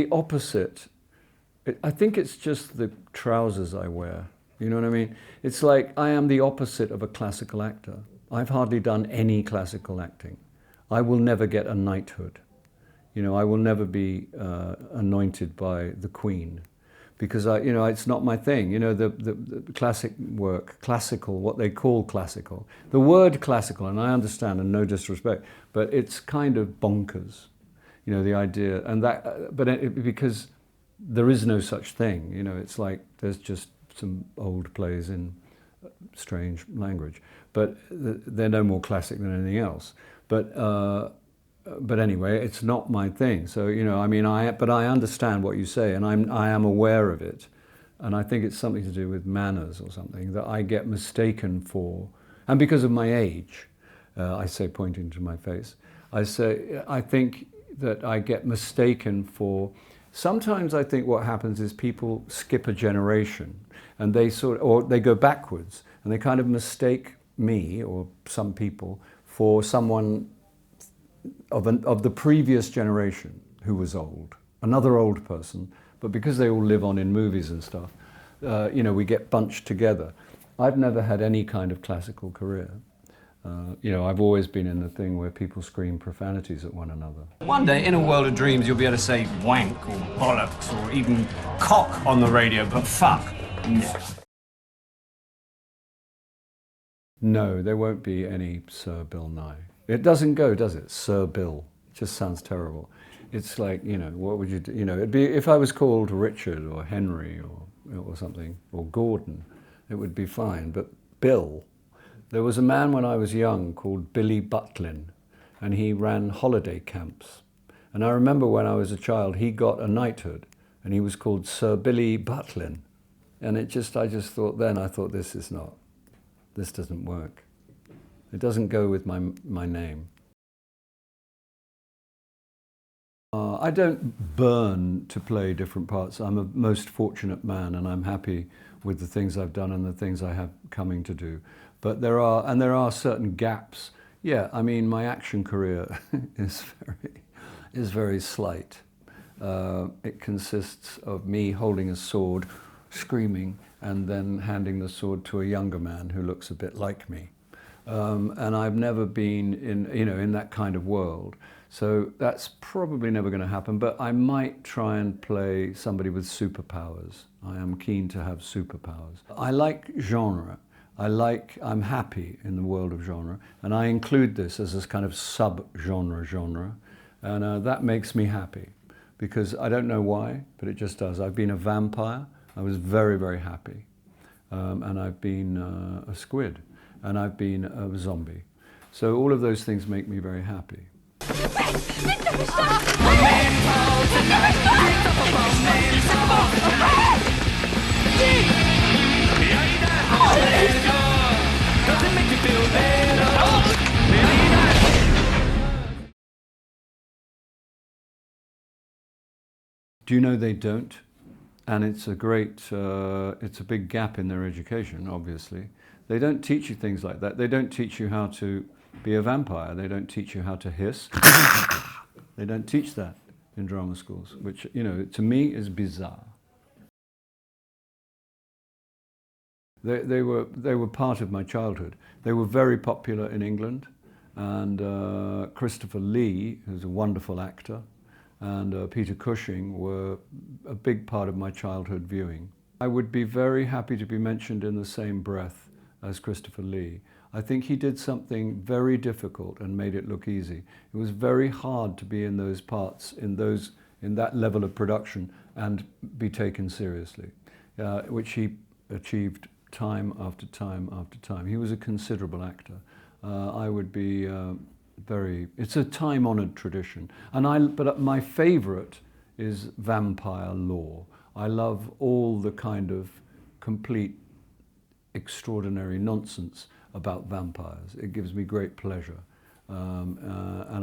the opposite. I think it's just the trousers I wear. You know what I mean? It's like I am the opposite of a classical actor. I've hardly done any classical acting. I will never get a knighthood. You know, I will never be anointed by the Queen, because it's not my thing. You know, the classic work, classical, what they call classical. The word classical, and I understand, and no disrespect, but it's kind of bonkers. You know, the idea, and that, because there is no such thing. You know, it's like there's just some old plays in strange language, but they're no more classic than anything else. But anyway, it's not my thing. So, you know, I mean, but I understand what you say, and I am aware of it. And I think it's something to do with manners or something that I get mistaken for. And because of my age, I say, pointing to my face, I think that I get mistaken for, sometimes I think what happens is people skip a generation and or they go backwards and they kind of mistake me or some people for someone of the previous generation who was old, another old person, but because they all live on in movies and stuff, you know, we get bunched together. I've never had any kind of classical career. You know, I've always been in the thing where people scream profanities at one another. One day, in a world of dreams, you'll be able to say wank or bollocks or even cock on the radio, but fuck, no. No, there won't be any Sir Bill Nye. It doesn't go, does it? Sir Bill. It just sounds terrible. It's like, you know, what would you do? You know, it'd be, if I was called Richard or Henry or something, or Gordon, it would be fine. But Bill, there was a man when I was young called Billy Butlin, and he ran holiday camps. And I remember when I was a child, he got a knighthood, and he was called Sir Billy Butlin. And I just thought then, this doesn't work. It doesn't go with my name. I don't burn to play different parts. I'm a most fortunate man, and I'm happy with the things I've done and the things I have coming to do. But there are certain gaps. Yeah, I mean, my action career is very slight. It consists of me holding a sword, screaming, and then handing the sword to a younger man who looks a bit like me. And I've never been in that kind of world. So that's probably never going to happen, but I might try and play somebody with superpowers. I am keen to have superpowers. I like genre. I'm happy in the world of genre, and I include this as a kind of sub-genre, and that makes me happy, because I don't know why, but it just does. I've been a vampire. I was very, very happy. And I've been a squid. And I've been a zombie. So all of those things make me very happy. Do you know they don't? And it's a big gap in their education, obviously. They don't teach you things like that. They don't teach you how to be a vampire. They don't teach you how to hiss. They don't teach that in drama schools, which, you know, to me is bizarre. They were part of my childhood. They were very popular in England, and Christopher Lee, who's a wonderful actor, and Peter Cushing were a big part of my childhood viewing. I would be very happy to be mentioned in the same breath as Christopher Lee. I think he did something very difficult and made it look easy. It was very hard to be in those parts, in that level of production, and be taken seriously, which he achieved time after time after time. He was a considerable actor. I would be it's a time-honored tradition. But my favorite is vampire lore. I love all the kind of complete, extraordinary nonsense about vampires. It gives me great pleasure. And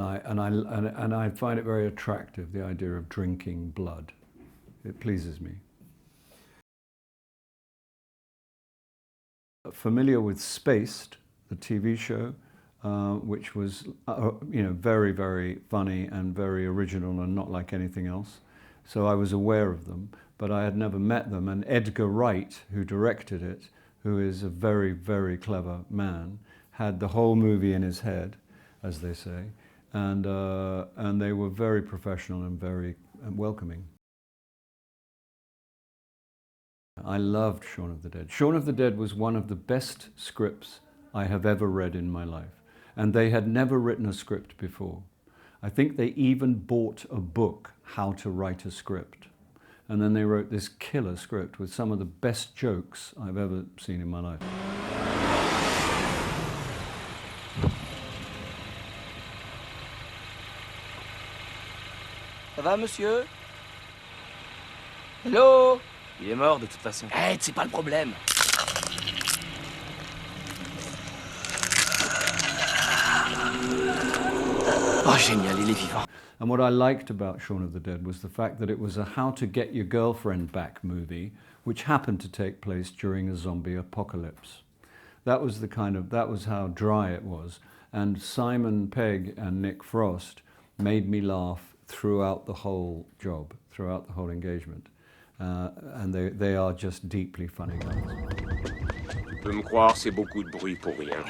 I find it very attractive, the idea of drinking blood. It pleases me. Familiar with Spaced, the TV show, which was very, very funny and very original and not like anything else. So I was aware of them, but I had never met them. And Edgar Wright, who directed it, who is a very, very clever man, had the whole movie in his head, as they say, and they were very professional and very welcoming. I loved Shaun of the Dead. Shaun of the Dead was one of the best scripts I have ever read in my life, and they had never written a script before. I think they even bought a book, How to Write a Script. And then they wrote this killer script with some of the best jokes I've ever seen in my life. Ça va, monsieur? Hello? Il est mort de toute façon. Eh, c'est pas le problème. Oh, génial, il est vivant. And what I liked about Shaun of the Dead was the fact that it was a how to get your girlfriend back movie, which happened to take place during a zombie apocalypse. That was how dry it was. And Simon Pegg and Nick Frost made me laugh throughout the whole job, throughout the whole engagement. And they are just deeply funny guys. Tu peux me croire, c'est beaucoup de bruit pour rien.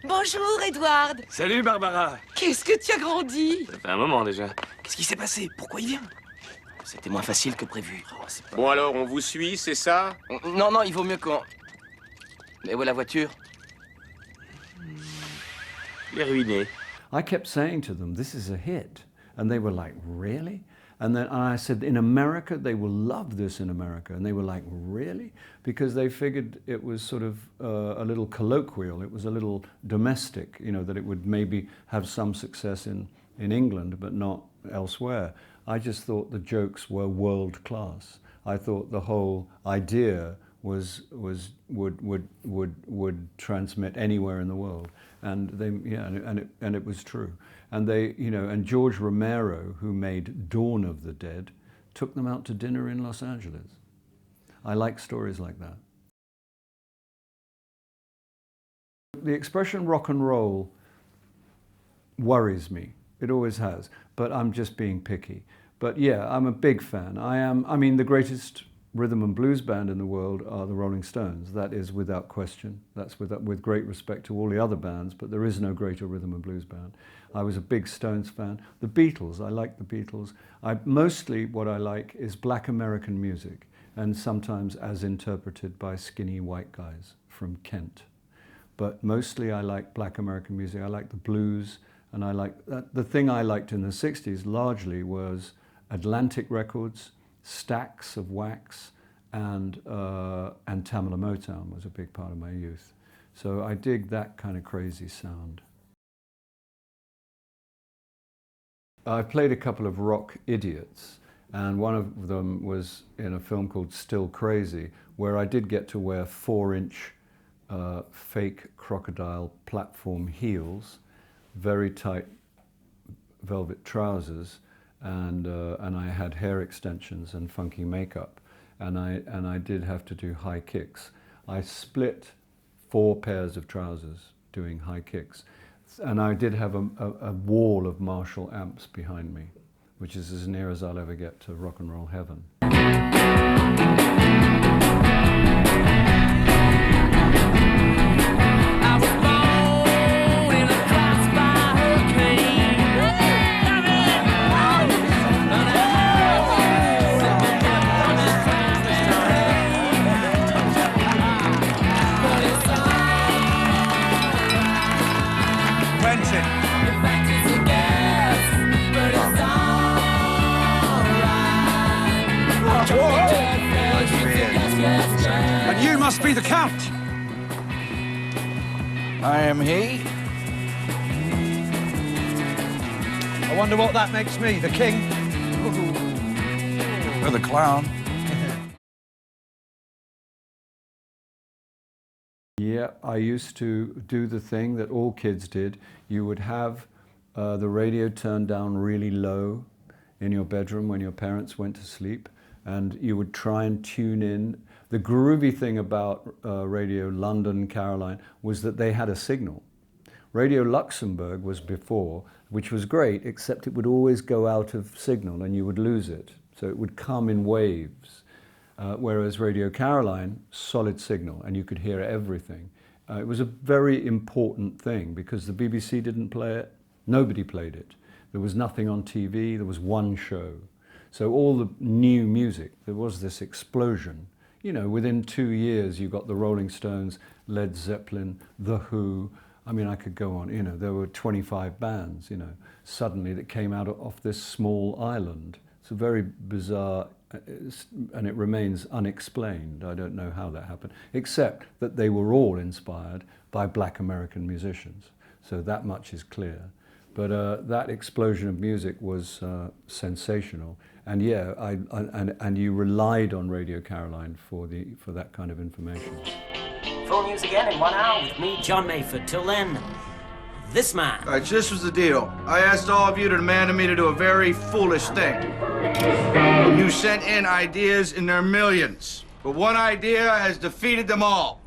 Bonjour, Edward. Salut, Barbara. Qu'est-ce que tu as grandi? Ça fait un moment déjà. Qu'est-ce qui s'est passé? Pourquoi il vient? C'était moins facile que prévu. Oh, c'est pas... Bon alors, on vous suit, c'est ça? Non, non, il vaut mieux qu'on... Mais où est la voiture? Il est ruiné. I kept saying to them, this is a hit. And they were like, really? And then I said, in America, they will love this in America. And they were like, really? Because they figured it was sort of a little colloquial. It was a little domestic, you know, that it would maybe have some success in England, but not elsewhere. I just thought the jokes were world class. I thought the whole idea would transmit anywhere in the world. And they, yeah, and it was true. And they, you know, and George Romero, who made Dawn of the Dead, took them out to dinner in Los Angeles. I like stories like that. The expression rock and roll worries me. It always has, but I'm just being picky. But yeah, I'm a big fan. I mean, the greatest rhythm and blues band in the world are the Rolling Stones. That is without question. That's with great respect to all the other bands, but there is no greater rhythm and blues band. I was a big Stones fan. The Beatles, I like the Beatles. Mostly what I like is black American music, and sometimes as interpreted by skinny white guys from Kent. But mostly I like black American music. I like the blues, and I like the thing I liked in the 60s largely was Atlantic Records, Stacks of Wax, and Tamla Motown was a big part of my youth. So I dig that kind of crazy sound. I've played a couple of rock idiots, and one of them was in a film called Still Crazy, where I did get to wear 4-inch fake crocodile platform heels, very tight velvet trousers, and I had hair extensions and funky makeup, and I did have to do high kicks. I split 4 pairs of trousers doing high kicks, and I did have a wall of Marshall amps behind me, which is as near as I'll ever get to rock and roll heaven. And you must be the Count. I am he. I wonder what that makes me, the king. Or the clown. Yeah, I used to do the thing that all kids did. You would have the radio turned down really low in your bedroom when your parents went to sleep, and you would try and tune in. The groovy thing about Radio London, Caroline, was that they had a signal. Radio Luxembourg was before, which was great, except it would always go out of signal and you would lose it. So it would come in waves, whereas Radio Caroline, solid signal, and you could hear everything. It was a very important thing because the BBC didn't play it, nobody played it. There was nothing on TV, there was one show. So all the new music, there was this explosion. You know, within 2 years you got the Rolling Stones, Led Zeppelin, The Who. I mean, I could go on, you know, there were 25 bands, you know, suddenly that came out of this small island. It's a very bizarre, and it remains unexplained. I don't know how that happened, except that they were all inspired by black American musicians. So that much is clear. But that explosion of music was sensational. And yeah, and you relied on Radio Caroline for that kind of information. Full news again in 1 hour with me, John Mayford. Till then, this man. All right, so this was the deal. I asked all of you to demand me to do a very foolish thing. You sent in ideas in their millions, but one idea has defeated them all.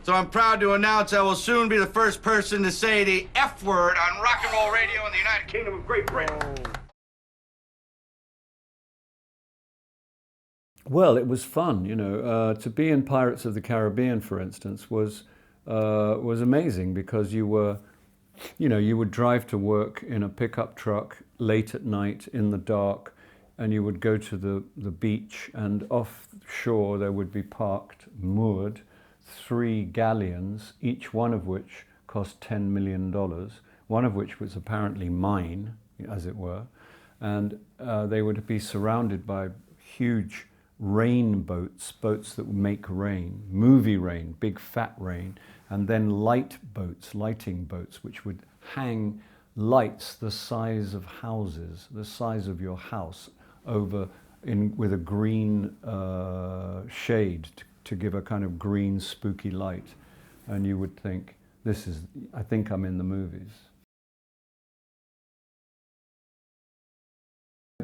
So I'm proud to announce I will soon be the first person to say the F word on rock and roll radio in the United Kingdom of Great Britain. Well, it was fun, you know. To be in Pirates of the Caribbean, for instance, was amazing because you would drive to work in a pickup truck late at night in the dark, and you would go to the beach, and offshore there would be parked, moored, 3 galleons, each one of which cost $10 million, one of which was apparently mine, as it were, and they would be surrounded by huge rain boats, boats that would make rain, movie rain, big fat rain, and then lighting boats, which would hang lights the size of houses, the size of your house, over with a green shade to give a kind of green spooky light. And you would think, I think I'm in the movies.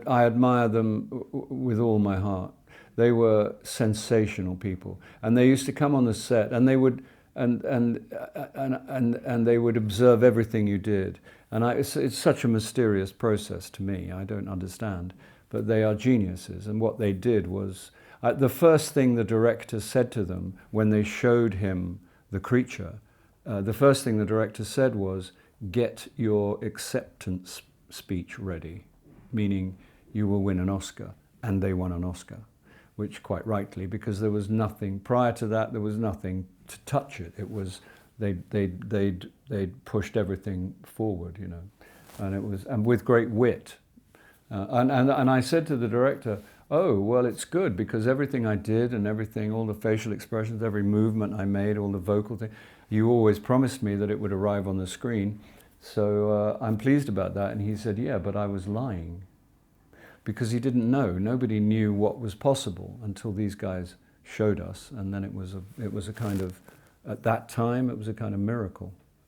I admire them with all my heart. They were sensational people, and they used to come on the set, and they would and they would observe everything you did. And it's such a mysterious process to me. I don't understand, but they are geniuses. And what they did was the first thing the director said to them when they showed him the creature. The first thing the director said was, "Get your acceptance speech ready," meaning you will win an Oscar, and they won an Oscar. Which quite rightly, because there was nothing prior to that. There was nothing to touch it. It was they'd pushed everything forward, you know, and with great wit. And I said to the director, "Oh, well, it's good because everything I did and everything, all the facial expressions, every movement I made, all the vocal thing, you always promised me that it would arrive on the screen. So I'm pleased about that." And he said, "Yeah, but I was lying." Because he didn't know. Nobody knew what was possible until these guys showed us, and then it was a kind of, at that time, it was a kind of miracle.